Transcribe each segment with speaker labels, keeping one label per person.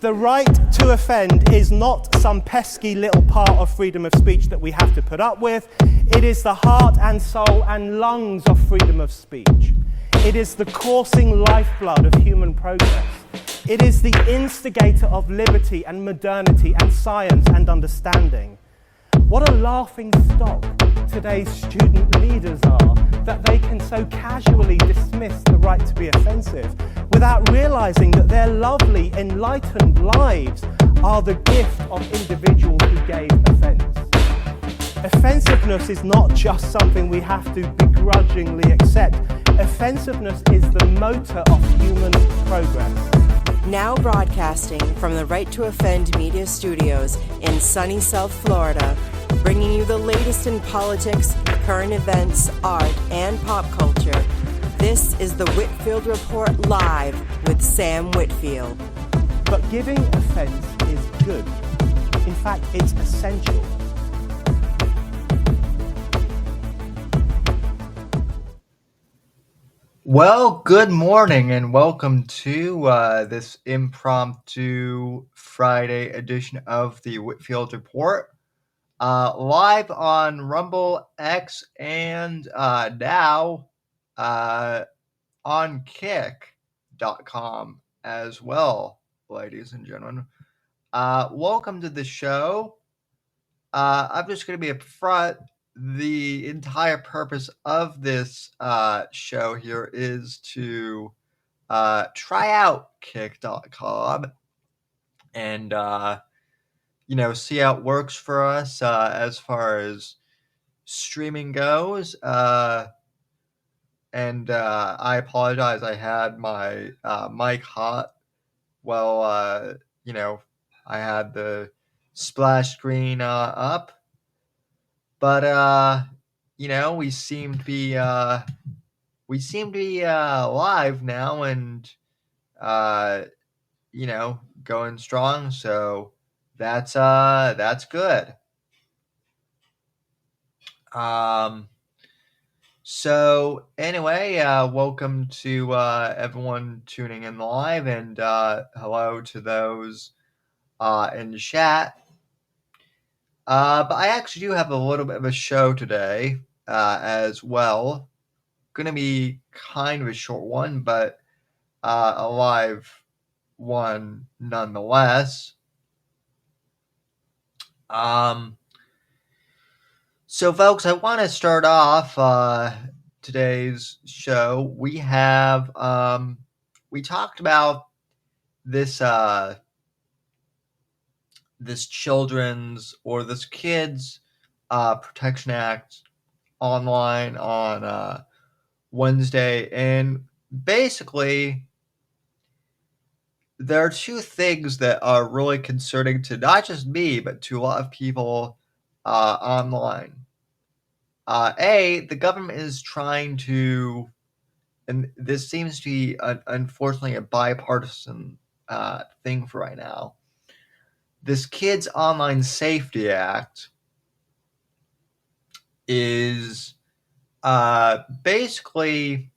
Speaker 1: The right to offend is not some pesky little part of freedom of speech that we have to put up with. It is the heart and soul and lungs of freedom of speech. It is the coursing lifeblood of human progress. It is the instigator of liberty and modernity and science and understanding. What a laughing stock today's student leaders are, that they can so casually dismiss the right to be offensive without realizing that their lovely, enlightened lives are the gift of individuals who gave offense. Offensiveness is not just something we have to begrudgingly accept. Offensiveness is the motor of human progress.
Speaker 2: Now broadcasting from the Right to Offend Media Studios in sunny South Florida, bringing you the latest in politics, current events, art, and pop culture. This is the Whitfield Report Live with Sam Whitfield.
Speaker 1: But giving offense is good. In fact, it's essential.
Speaker 3: Well, good morning and welcome to this impromptu Friday edition of the Whitfield Report. Live on Rumble, X, and now on Kick.com as well, ladies and gentlemen. Welcome to the show. I'm just going to be upfront. The entire purpose of this show here is to try out Kick.com and see how it works for us as far as streaming goes. And I apologize, I had my mic hot. Well, I had the splash screen up. But we seem to be live now and going strong. So that's good. So anyway, welcome to everyone tuning in live, and hello to those in the chat. But I actually do have a little bit of a show today as well. Going to be kind of a short one, but a live one nonetheless. So, folks, I want to start off today's show. We have we talked about this this Kids Protection Act online on Wednesday, and basically there are two things that are really concerning to not just me but to a lot of people online. The government is trying to, and this seems to be unfortunately a bipartisan thing for right now. This Kids Online Safety Act is basically,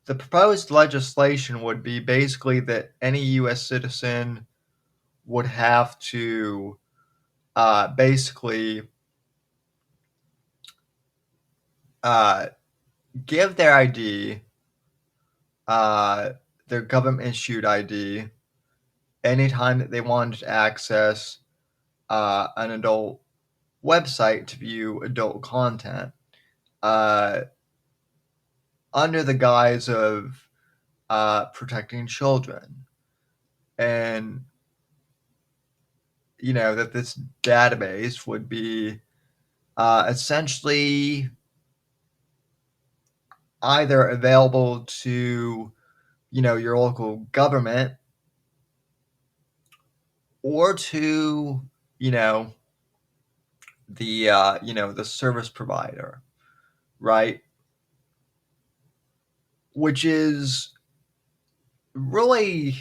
Speaker 3: the proposed legislation would be basically that any U.S. citizen would have to give their ID, their government-issued ID, anytime that they wanted to access an adult website to view adult content, under the guise of protecting children. And, that this database would be essentially either available to, your local government or to, the service provider, right? Which is really,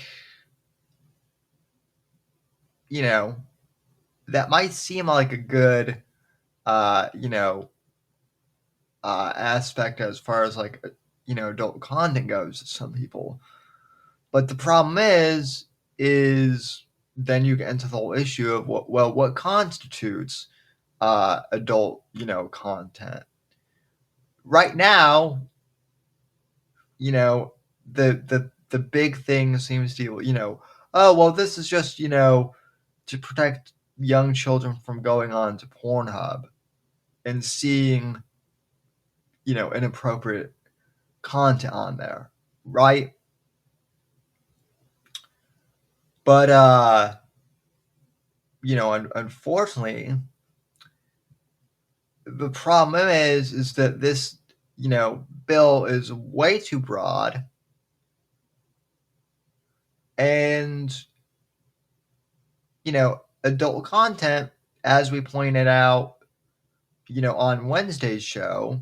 Speaker 3: that might seem like a good, aspect as far as like, adult content goes to some people. But the problem is, is then you get into the whole issue of what constitutes adult, content. Right now, the big thing seems to be, oh well, this is just to protect young children from going on to Pornhub and seeing inappropriate content on there, right? But unfortunately, the problem is that this bill is way too broad, and adult content, as we pointed out on Wednesday's show,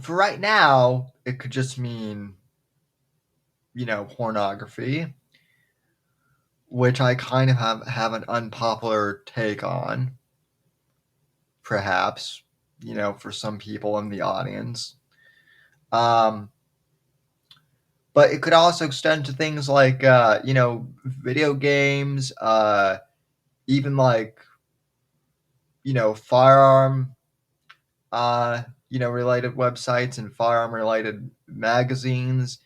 Speaker 3: for right now it could just mean pornography, which I kind of have an unpopular take on, perhaps, for some people in the audience. But it could also extend to things like, video games, even like, firearm, related websites and firearm related magazines.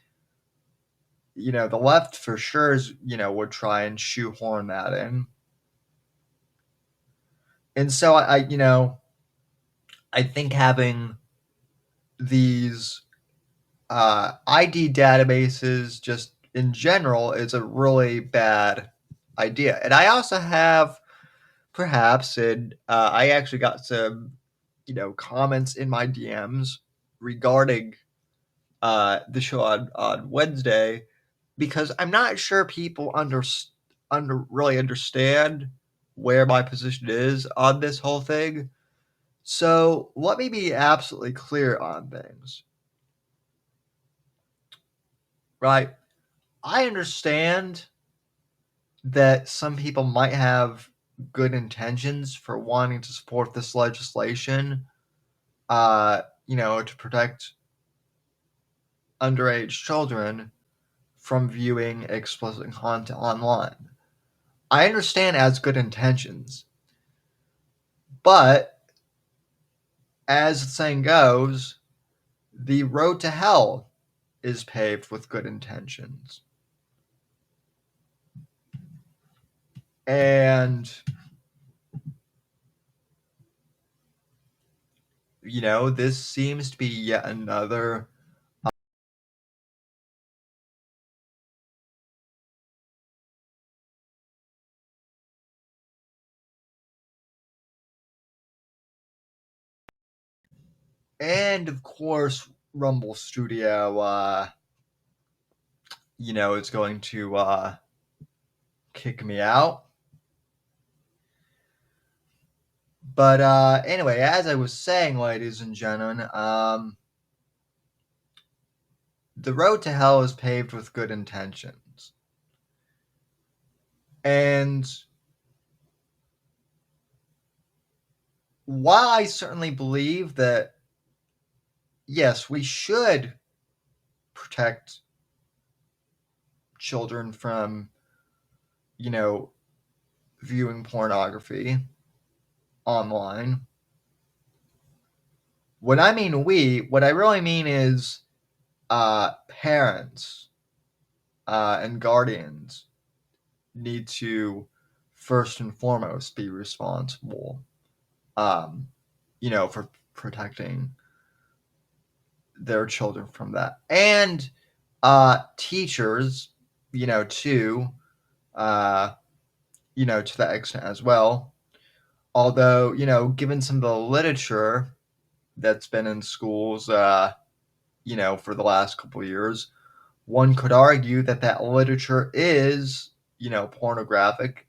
Speaker 3: The left for sure is, would try and shoehorn that in. And so I think having these ID databases just in general is a really bad idea. And I also have perhaps, and I actually got some, comments in my DMs regarding the show on Wednesday, because I'm not sure people really understand where my position is on this whole thing. So let me be absolutely clear on things. Right? I understand that some people might have good intentions for wanting to support this legislation, to protect underage children from viewing explicit content online. I understand as good intentions, but as the saying goes, the road to hell is paved with good intentions. And this seems to be yet another and of course Rumble Studio is going to kick me out. But anyway, as I was saying, ladies and gentlemen, the road to hell is paved with good intentions. And while I certainly believe that, yes, we should protect children from, viewing pornography online. When I mean we, what I really mean is parents and guardians need to first and foremost be responsible, for protecting their children from that. And teachers, too, to that extent as well. Although, given some of the literature that's been in schools, for the last couple of years, one could argue that literature is, pornographic.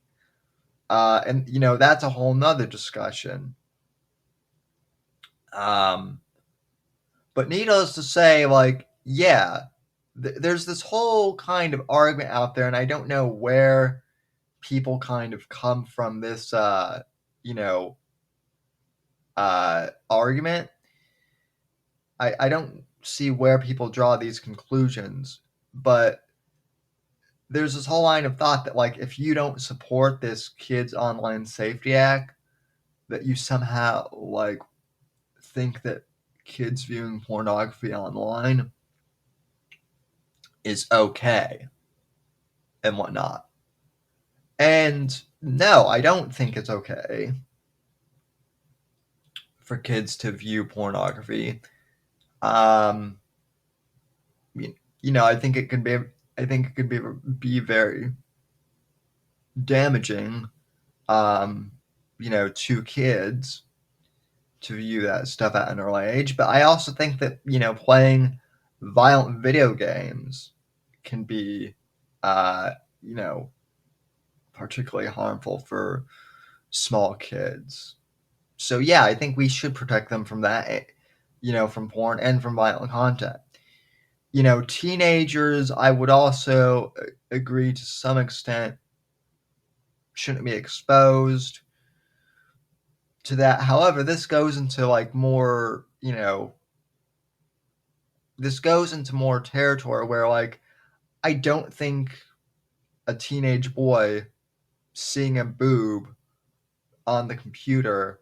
Speaker 3: And, that's a whole nother discussion. But needless to say, there's this whole kind of argument out there, and I don't know where people kind of come from this, argument. I don't see where people draw these conclusions, but there's this whole line of thought that, like, if you don't support this Kids Online Safety Act, that you somehow, like, think that kids viewing pornography online is okay and whatnot. And no, I don't think it's okay for kids to view pornography. I think it could be very damaging, to kids to view that stuff at an early age. But I also think that, playing violent video games can be, particularly harmful for small kids. So yeah, I think we should protect them from that, from porn and from violent content. Teenagers, I would also agree to some extent, shouldn't be exposed to that. However, this goes into more territory where, I don't think a teenage boy seeing a boob on the computer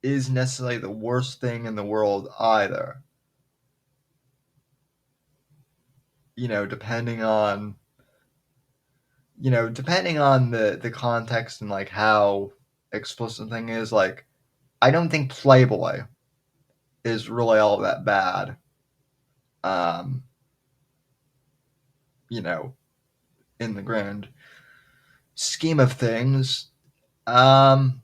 Speaker 3: is necessarily the worst thing in the world either. Depending on the context and how explicit thing is, I don't think Playboy is really all that bad. In the grand scheme of things. But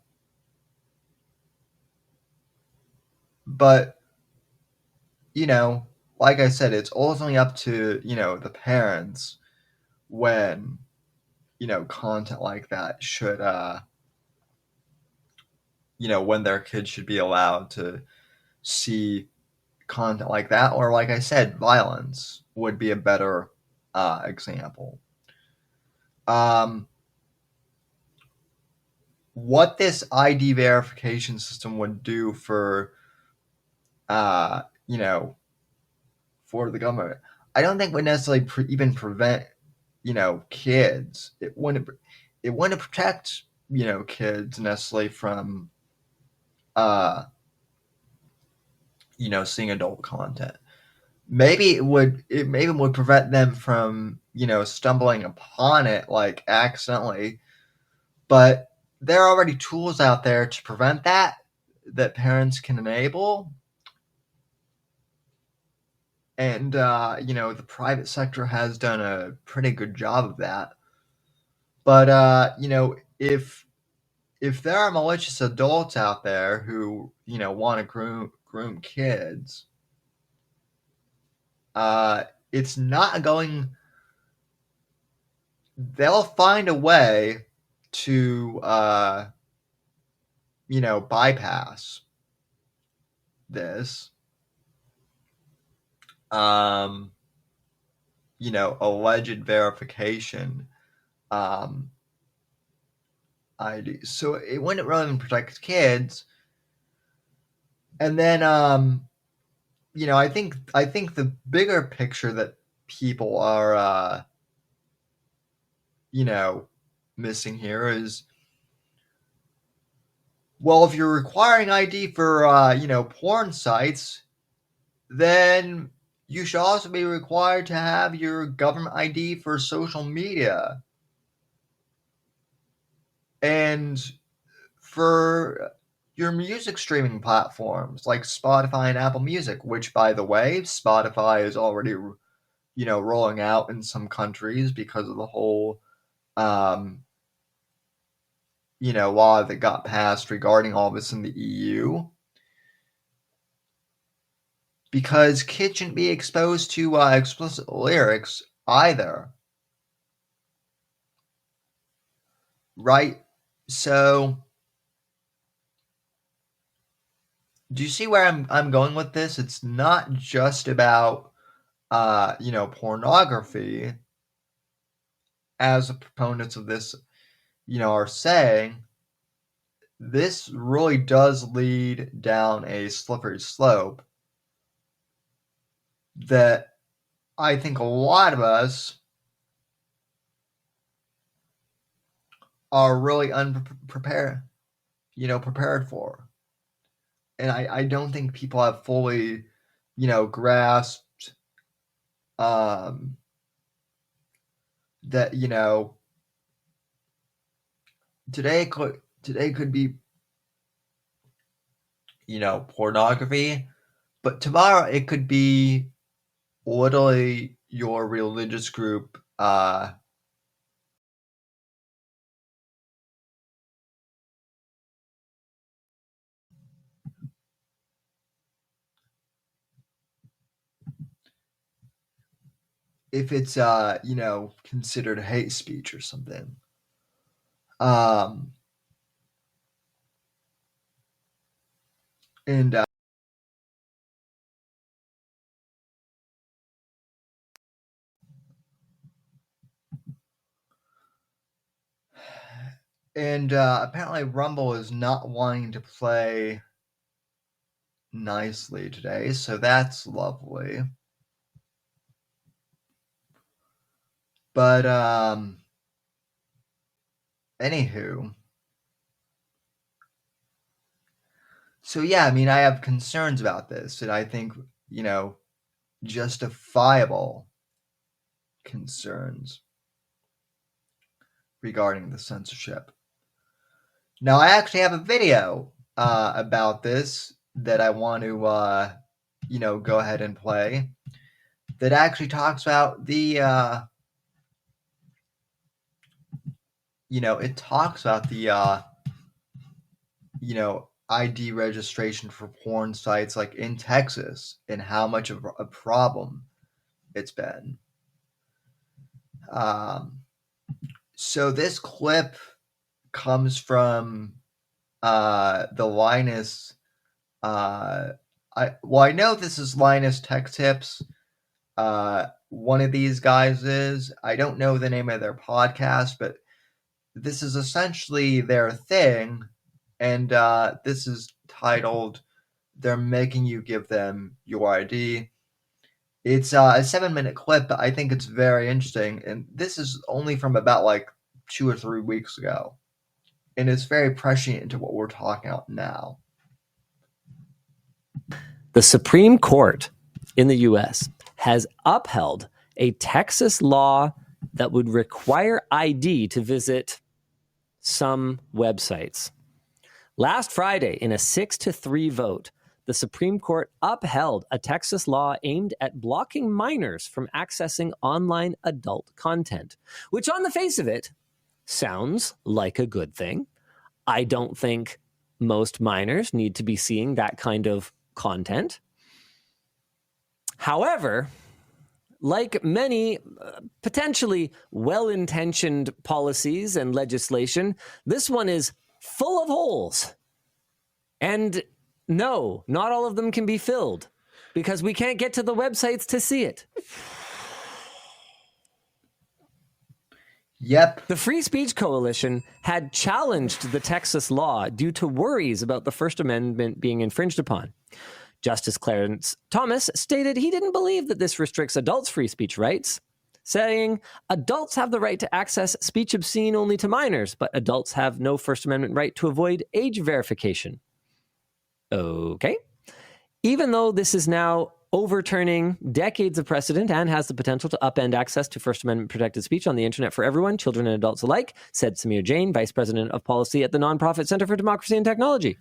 Speaker 3: like I said, it's ultimately up to, the parents when, content like that should, when their kids should be allowed to see content like that, or like I said, violence would be a better example. What this ID verification system would do for, for the government, I don't think would necessarily even prevent, kids. It wouldn't protect, kids necessarily from, seeing adult content. Maybe it would prevent them from, stumbling upon it accidentally. But there are already tools out there to prevent that parents can enable. And, the private sector has done a pretty good job of that. But, if there are malicious adults out there who, want to groom kids, it's not going... They'll find a way to, bypass this, alleged verification ID. So it wouldn't really even protect kids. And then, I think the bigger picture that people are, missing here is, well, if you're requiring ID for, porn sites, then you should also be required to have your government ID for social media. And for your music streaming platforms like Spotify and Apple Music, which, by the way, Spotify is already, rolling out in some countries because of the whole, law that got passed regarding all this in the EU. Because kids shouldn't be exposed to explicit lyrics either. Right? So, do you see where I'm going with this? It's not just about, pornography, as the proponents of this, are saying. This really does lead down a slippery slope that I think a lot of us are really unprepared, prepared for. And I don't think people have fully, grasped that, today could be, pornography, but tomorrow it could be literally your religious group if it's considered hate speech or something. And apparently Rumble is not wanting to play nicely today, so that's lovely. But anywho, so yeah, I mean, I have concerns about this, and I think, justifiable concerns regarding the censorship. Now, I actually have a video about this that I want to, go ahead and play, that actually talks about the, it talks about the, ID registration for porn sites like in Texas and how much of a problem it's been. So this clip comes from the Linus. I know this is Linus Tech Tips. One of these guys is. I don't know the name of their podcast, but this is essentially their thing, and this is titled "They're Making You Give Them Your ID." It's a 7-minute clip, but I think it's very interesting, and this is only from about like 2 or 3 weeks ago, and it's very prescient into what we're talking about now.
Speaker 4: The Supreme Court in the U.S. has upheld a Texas law that would require ID to visit some websites. Last Friday, in a 6-3 vote, the Supreme Court upheld a Texas law aimed at blocking minors from accessing online adult content, which on the face of it sounds like a good thing. I don't think most minors need to be seeing that kind of content. However, like many potentially well-intentioned policies and legislation, this one is full of holes. And no, not all of them can be filled because we can't get to the websites to see it.
Speaker 3: Yep.
Speaker 4: The Free Speech Coalition had challenged the Texas law due to worries about the First Amendment being infringed upon. Justice Clarence Thomas stated he didn't believe that this restricts adults' free speech rights, saying adults have the right to access speech obscene only to minors, but adults have no First Amendment right to avoid age verification. Okay. Even though this is now overturning decades of precedent and has the potential to upend access to First Amendment protected speech on the internet for everyone, children and adults alike, said Samir Jain, Vice President of Policy at the nonprofit Center for Democracy and Technology.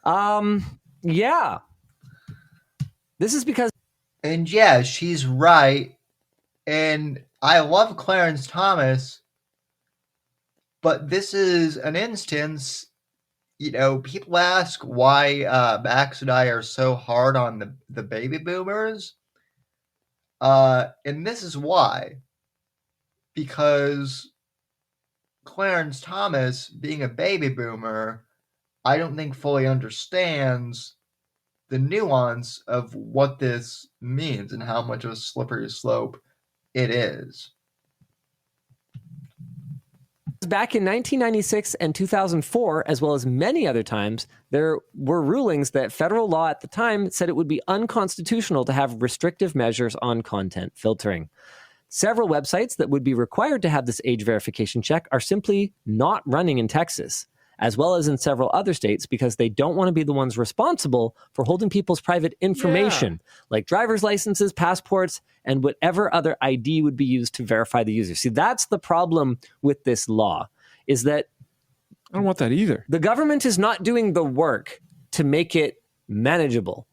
Speaker 4: Yeah. This is because...
Speaker 3: And yeah, she's right. And I love Clarence Thomas, but this is an instance... people ask why Max and I are so hard on the baby boomers. And this is why. Because Clarence Thomas, being a baby boomer, I don't think fully understands the nuance of what this means and how much of a slippery slope it is.
Speaker 4: Back in 1996 and 2004, as well as many other times, there were rulings that federal law at the time said it would be unconstitutional to have restrictive measures on content filtering. Several websites that would be required to have this age verification check are simply not running in Texas, as well as in several other states, because they don't want to be the ones responsible for holding people's private information, like driver's licenses, passports, and whatever other ID would be used to verify the user. See, that's the problem with this law, is that
Speaker 5: I don't want that either.
Speaker 4: the government is not doing the work to make it manageable.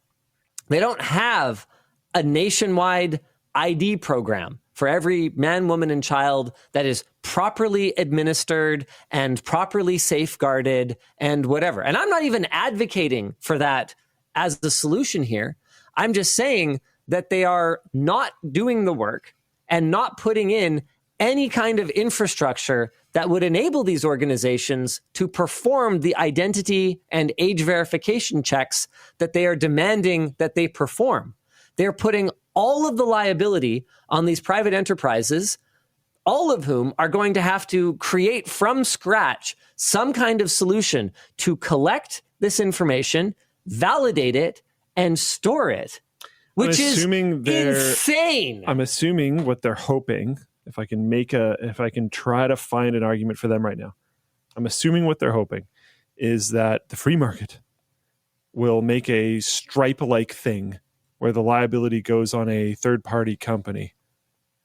Speaker 4: They don't have a nationwide ID program for every man, woman, and child that is properly administered and properly safeguarded and whatever. And I'm not even advocating for that as the solution here. I'm just saying that they are not doing the work and not putting in any kind of infrastructure that would enable these organizations to perform the identity and age verification checks that they are demanding that they perform. They're putting all of the liability on these private enterprises, all of whom are going to have to create from scratch some kind of solution to collect this information, validate it, and store it, which is insane.
Speaker 5: I'm assuming what they're hoping, if I can try to find an argument for them right now, I'm assuming what they're hoping is that the free market will make a Stripe-like thing where the liability goes on a third-party company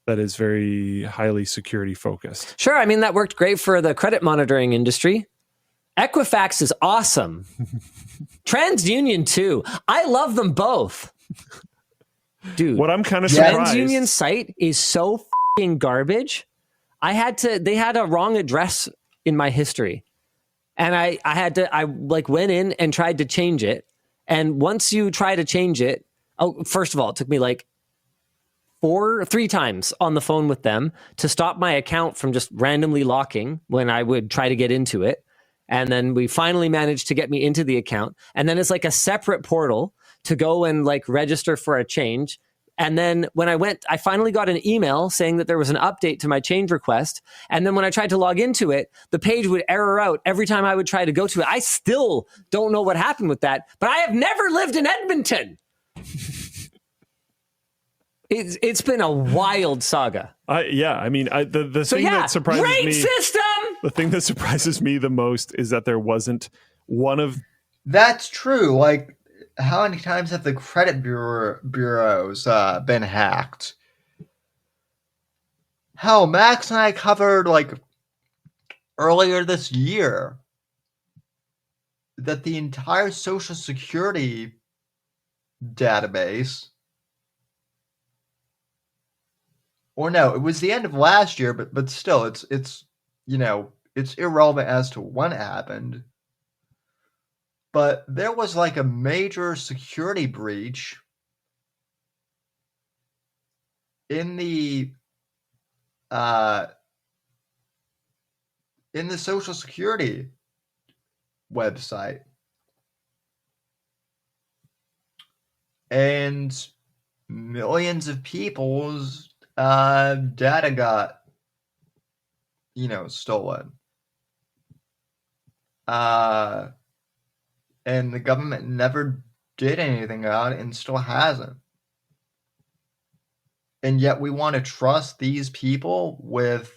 Speaker 5: that is very highly security focused.
Speaker 4: Sure, I mean, that worked great for the credit monitoring industry. Equifax is awesome. TransUnion too. I love them both. Dude,
Speaker 5: what I'm kind of surprised,
Speaker 4: TransUnion's site is so f***ing garbage. They had a wrong address in my history. And I went in and tried to change it. And once you try to change it, first of all, it took me like 3 times on the phone with them to stop my account from just randomly locking when I would try to get into it. And then we finally managed to get me into the account. And then it's like a separate portal to go and like register for a change. And then when I finally got an email saying that there was an update to my change request. And then when I tried to log into it, the page would error out every time I would try to go to it. I still don't know what happened with that, but I have never lived in Edmonton. It's been a wild saga.
Speaker 5: The thing that surprises
Speaker 4: great
Speaker 5: me,
Speaker 4: system.
Speaker 5: The thing that surprises me the most is that there wasn't one of.
Speaker 3: That's true. Like, how many times have the credit bureaus been hacked? Hell, Max and I covered like earlier this year that the entire Social Security database, or no, it was the end of last year, but still, it's it's irrelevant as to when it happened. But there was like a major security breach in the Social Security website. And millions of people's data got, stolen. And the government never did anything about it and still hasn't. And yet we want to trust these people with,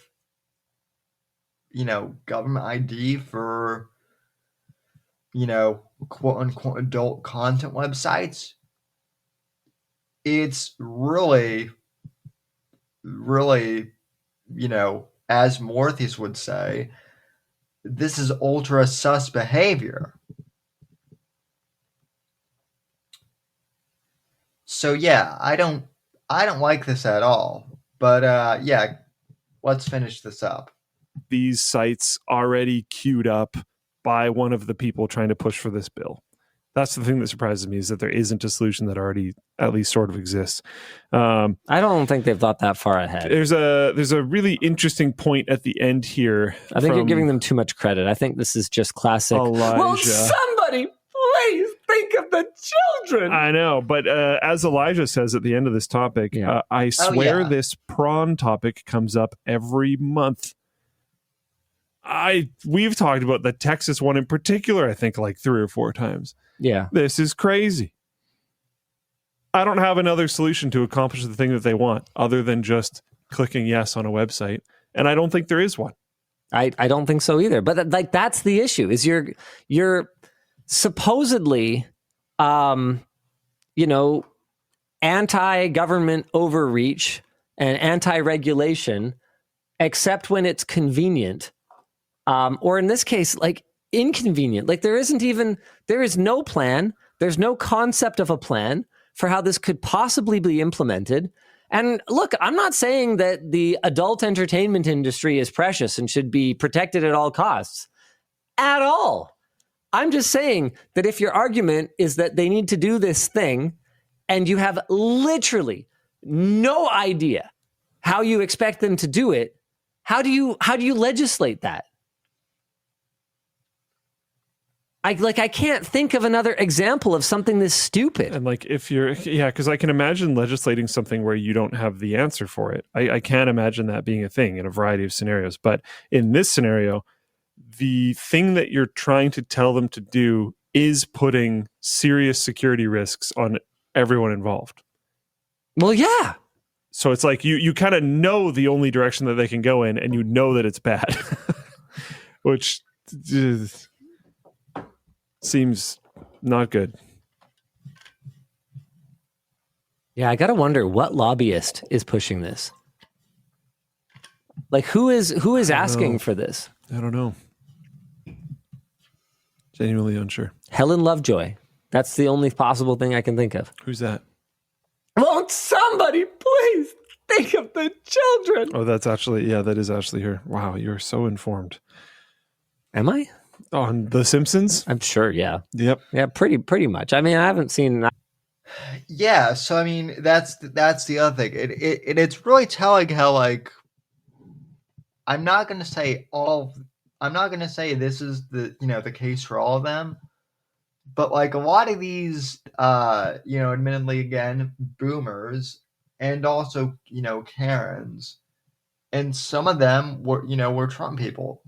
Speaker 3: government ID for, quote unquote adult content websites. It's really, really, as Morthes would say, this is ultra sus behavior. So yeah, I don't like this at all. But let's finish this up.
Speaker 5: These sites already queued up by one of the people trying to push for this bill. That's the thing that surprises me, is that there isn't a solution that already at least sort of exists.
Speaker 4: I don't think they've thought that far ahead.
Speaker 5: There's a really interesting point at the end here.
Speaker 4: I think you're giving them too much credit. I think this is just classic.
Speaker 5: Elijah.
Speaker 4: Will somebody please think of the children?
Speaker 5: I know, but as Elijah says at the end of this topic, I swear this prawn topic comes up every month. We've talked about the Texas one in particular, I think like 3 or 4 times.
Speaker 4: Yeah.
Speaker 5: This is crazy. I don't have another solution to accomplish the thing that they want other than just clicking yes on a website, and I don't think there is one.
Speaker 4: I don't think so either. But like that's the issue is you're supposedly anti-government overreach and anti-regulation, except when it's convenient, or in this case, like inconvenient. Like there is no plan. There's no concept of a plan for how this could possibly be implemented. And look, I'm not saying that the adult entertainment industry is precious and should be protected at all costs at all. I'm just saying that if your argument is that they need to do this thing and you have literally no idea how you expect them to do it, how do you legislate that? I can't think of another example of something this stupid.
Speaker 5: And like because I can imagine legislating something where you don't have the answer for it. I can't imagine that being a thing in a variety of scenarios. But in this scenario, the thing that you're trying to tell them to do is putting serious security risks on everyone involved.
Speaker 4: Well, yeah.
Speaker 5: So it's like you kind of know the only direction that they can go in, and you know that it's bad, which seems not good.
Speaker 4: Yeah, I gotta wonder what lobbyist is pushing this. Like, who is asking for this?
Speaker 5: I don't know. Genuinely unsure.
Speaker 4: Helen Lovejoy. That's the only possible thing I can think of.
Speaker 5: Who's that?
Speaker 4: Won't somebody please think of the children?
Speaker 5: Oh, that is actually her. Wow, you're so informed.
Speaker 4: Am I?
Speaker 5: On The Simpsons?
Speaker 4: I'm sure, yeah.
Speaker 5: Yep.
Speaker 4: Yeah, pretty much. I mean, I haven't seen...
Speaker 3: Yeah, so I mean, that's the other thing. It's really telling how, like, I'm not going to say this is the case for all of them, but like a lot of these, admittedly again, boomers and also, Karens, and some of them were Trump people.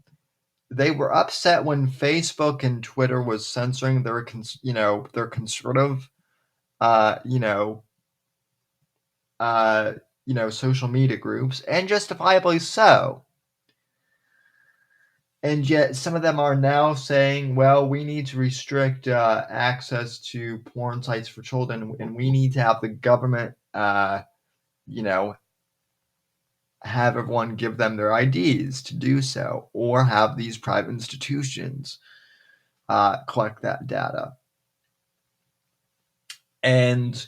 Speaker 3: They were upset when Facebook and Twitter was censoring their conservative, social media groups, and justifiably so. And yet some of them are now saying, well, we need to restrict access to porn sites for children, and we need to have the government, have everyone give them their IDs to do so, or have these private institutions collect that data. And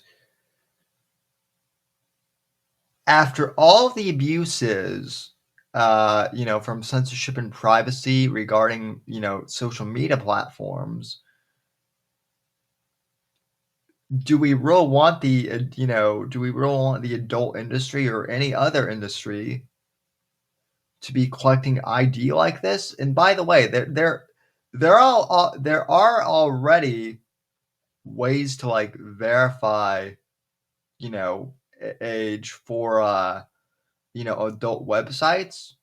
Speaker 3: after all the abuses, from censorship and privacy regarding, social media platforms, do we really want the adult industry or any other industry to be collecting ID like this? And by the way, there are already ways to like verify, age for adult websites,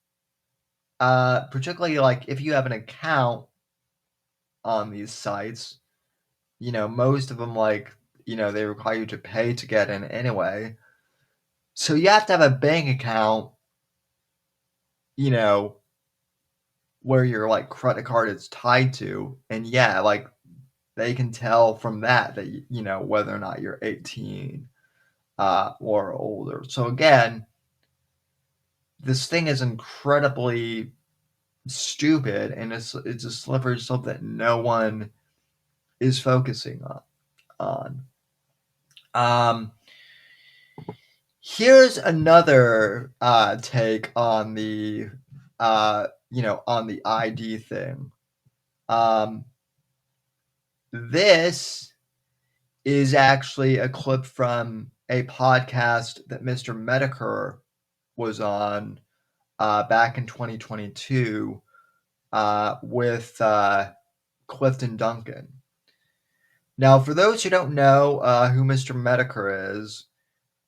Speaker 3: particularly like if you have an account on these sites, most of them, like, they require you to pay to get in anyway. So you have to have a bank account, where your like credit card is tied to. And yeah, like they can tell from that whether or not you're 18 or older. So again, this thing is incredibly stupid, and it's a slippery slope that no one is focusing on. Here's another take on the on the ID thing. This is actually a clip from a podcast that Mr. Medicare was on back in 2022 with Clifton Duncan. Now, for those who don't know who Mr. Medicare is,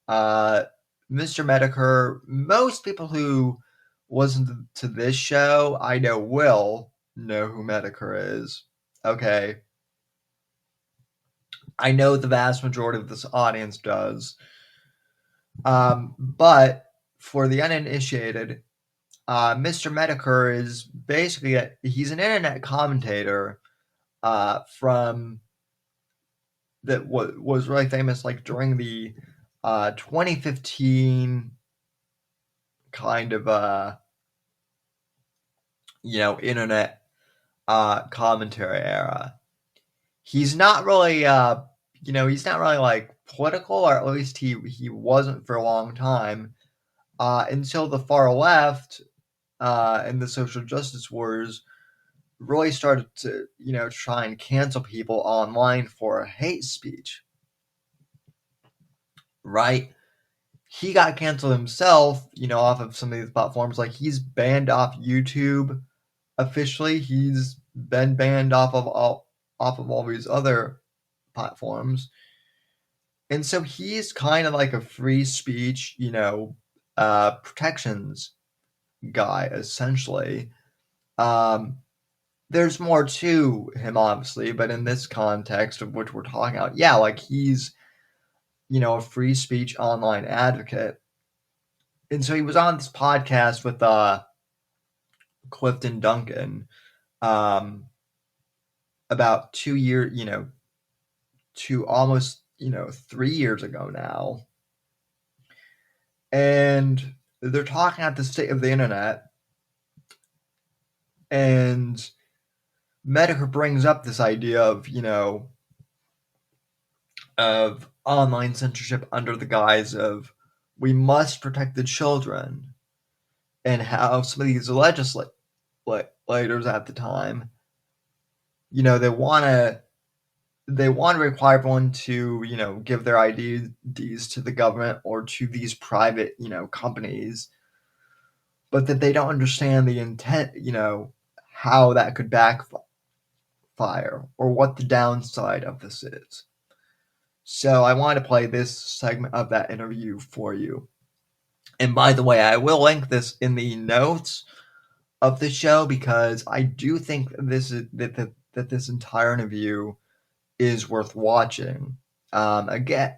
Speaker 3: Mr. Medicare, most people who listen to this show, I know will know who Medicare is. Okay. I know the vast majority of this audience does. But for the uninitiated, Mr. Medicare is basically he's an internet commentator from that was really famous like during the 2015 kind of internet commentary era. He's not really he's not really like political, or at least he wasn't for a long time until the far left and the social justice wars really started to try and cancel people online for hate speech. Right? He got canceled himself, off of some of these platforms. Like, he's banned off YouTube officially. He's been banned off of all these other platforms. And so he's kind of like a free speech, protections guy, essentially. There's more to him, obviously, but in this context of which we're talking about, yeah, like he's, a free speech online advocate. And so he was on this podcast with Clifton Duncan about 2 years, to almost, 3 years ago now. And they're talking about the state of the internet. And Medicare brings up this idea of, of online censorship under the guise of we must protect the children, and how some of these legislators at the time, they want to require everyone to, give their IDs to the government or to these private, companies, but that they don't understand the intent, how that could backfire or what the downside of this is. So I want to play this segment of that interview for you. And by the way, I will link this in the notes of the show, because I do think this is that this entire interview is worth watching. Again,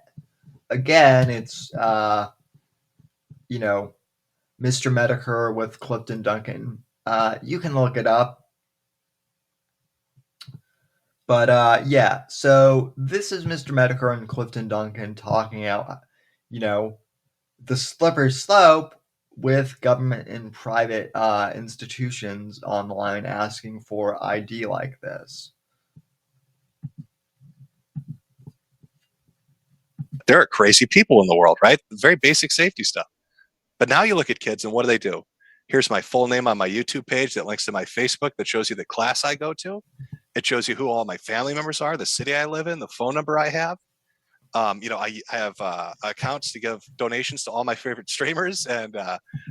Speaker 3: it's Mr. Medicare with Clifton Duncan. You can look it up. But yeah, so this is Mr. Medicare and Clifton Duncan talking out, the slippery slope with government and private institutions online asking for ID like this.
Speaker 6: There are crazy people in the world, right? Very basic safety stuff. But now you look at kids and what do? Here's my full name on my YouTube page that links to my Facebook that shows you the class I go to. It shows you who all my family members are, the city I live in, the phone number I have. I have accounts to give donations to all my favorite streamers. And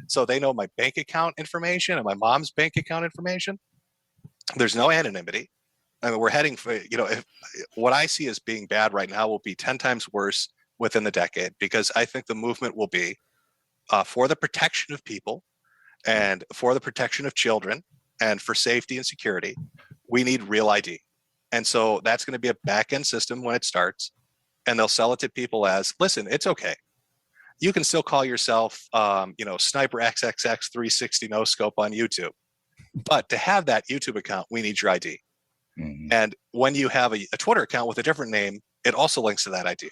Speaker 6: so they know my bank account information and my mom's bank account information. There's no anonymity. I mean, we're heading for, what I see as being bad right now will be 10 times worse within the decade, because I think the movement will be for the protection of people and for the protection of children and for safety and security. We need real ID. And so that's going to be a back-end system when it starts. And they'll sell it to people as, listen, it's okay. You can still call yourself, Sniper XXX 360 No Scope on YouTube. But to have that YouTube account, we need your ID. Mm-hmm. And when you have a Twitter account with a different name, it also links to that idea.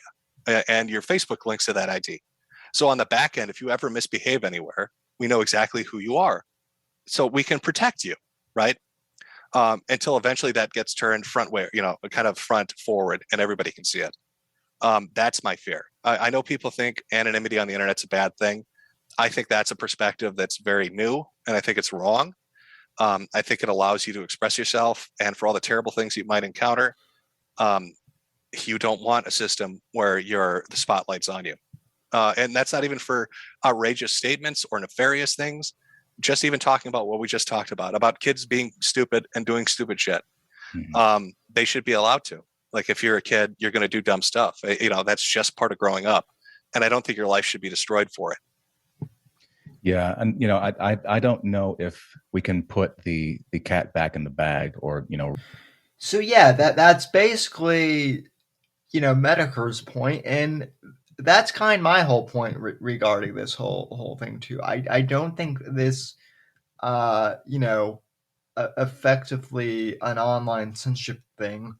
Speaker 6: And your Facebook links to that ID. So on the back end, if you ever misbehave anywhere, we know exactly who you are. So we can protect you, right? Until eventually that gets turned front way, kind of front forward, and everybody can see it. That's my fear. I know people think anonymity on the internet's a bad thing. I think that's a perspective that's very new, and I think it's wrong. I think it allows you to express yourself, and for all the terrible things you might encounter, you don't want a system where the spotlight's on you. And that's not even for outrageous statements or nefarious things. Just even talking about what we just talked about kids being stupid and doing stupid shit. Mm-hmm. They should be allowed to. Like, if you're a kid, you're going to do dumb stuff. That's just part of growing up. And I don't think your life should be destroyed for it.
Speaker 7: Yeah. And, I don't know if we can put the cat back in the bag or.
Speaker 3: So, yeah, that's basically, Medicare's point. And that's kind of my whole point regarding this whole thing too. I don't think this, effectively an online censorship thing,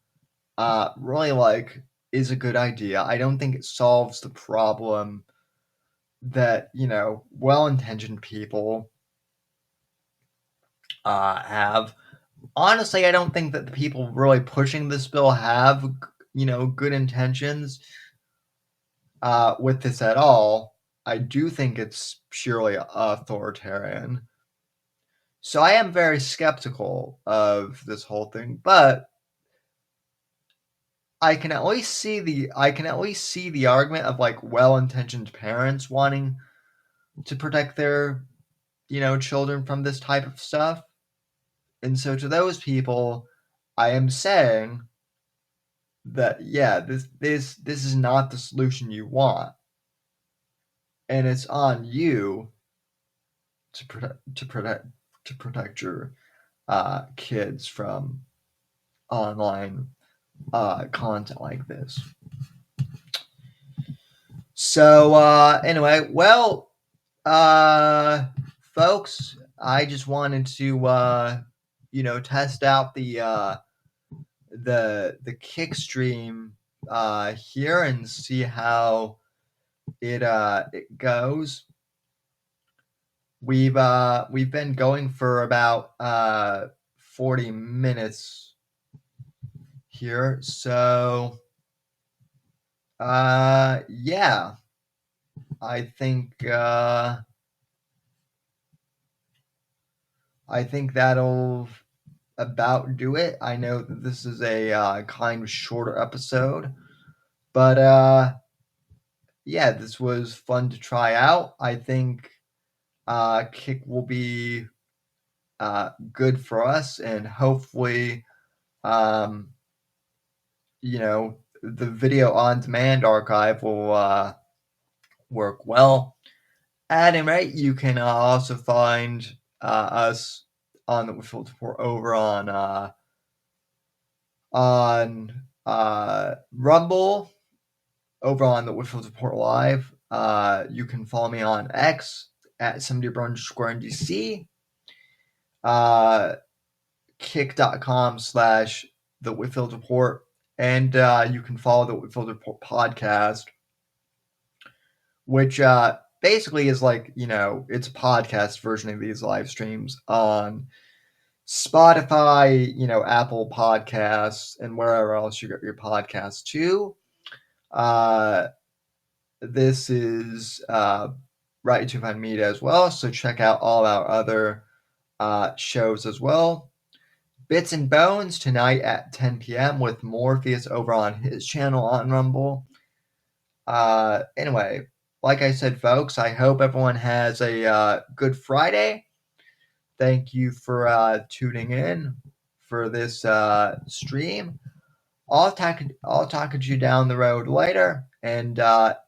Speaker 3: really like is a good idea. I don't think it solves the problem that well-intentioned people have. Honestly, I don't think that the people really pushing this bill have good intentions with this at all. I do think it's purely authoritarian. So I am very skeptical of this whole thing, but I can at least see the argument of like well-intentioned parents wanting to protect their children from this type of stuff. And so to those people, I am saying that this is not the solution you want, and it's on you to protect your kids from online content like this. So anyway, well, folks, I just wanted to test out the kick stream here and see how it goes. We've been going for about 40 minutes here, so yeah, I think that'll about do it. I know that this is a kind of shorter episode, but yeah, this was fun to try out. I think Kick will be good for us, and hopefully the video on demand archive will work well. At any rate, you can also find us on the Whitfield Report over on Rumble, over on the Whitfield Report Live. You can follow me on X at @somebody_NDC. Kick.com/the Whitfield Report, and you can follow the Whitfield Report podcast, which basically is like, it's a podcast version of these live streams on Spotify, Apple Podcasts, and wherever else you get your podcasts too. This is Right to Find Media as well, so check out all our other shows as well. Bits and Bones tonight at 10 p.m. with Morpheus over on his channel on Rumble. Anyway, like I said, folks, I hope everyone has a good Friday. Thank you for tuning in for this stream. I'll talk to you down the road later, and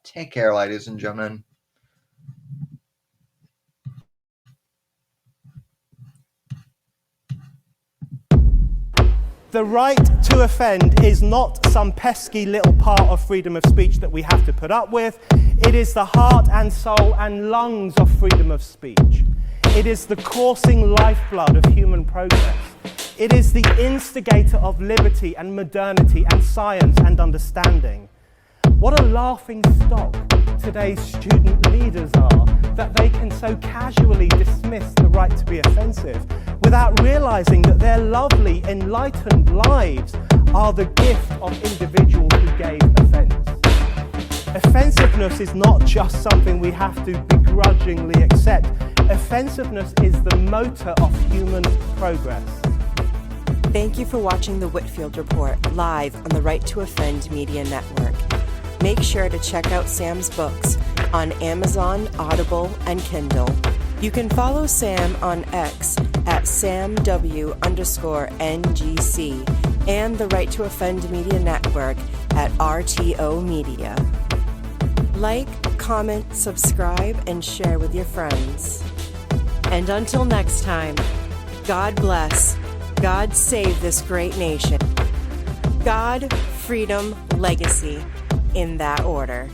Speaker 3: take care, ladies and gentlemen.
Speaker 1: The right to offend is not some pesky little part of freedom of speech that we have to put up with. It is the heart and soul and lungs of freedom of speech. It is the coursing lifeblood of human progress. It is the instigator of liberty and modernity and science and understanding. What a laughing stock today's student leaders are, that they can so casually dismiss the right to be offensive without realizing that their lovely, enlightened lives are the gift of individuals who gave offense. Offensiveness is not just something we have to begrudgingly accept. Offensiveness is the motor of human progress.
Speaker 2: Thank you for watching the Whitfield Report live on the Right to Offend Media Network. Make sure to check out Sam's books on Amazon, Audible, and Kindle. You can follow Sam on X at SamW_NGC and the Right to Offend Media Network at RTO Media. Like, comment, subscribe, and share with your friends. And until next time, God bless, God save this great nation. God, freedom, legacy, in that order.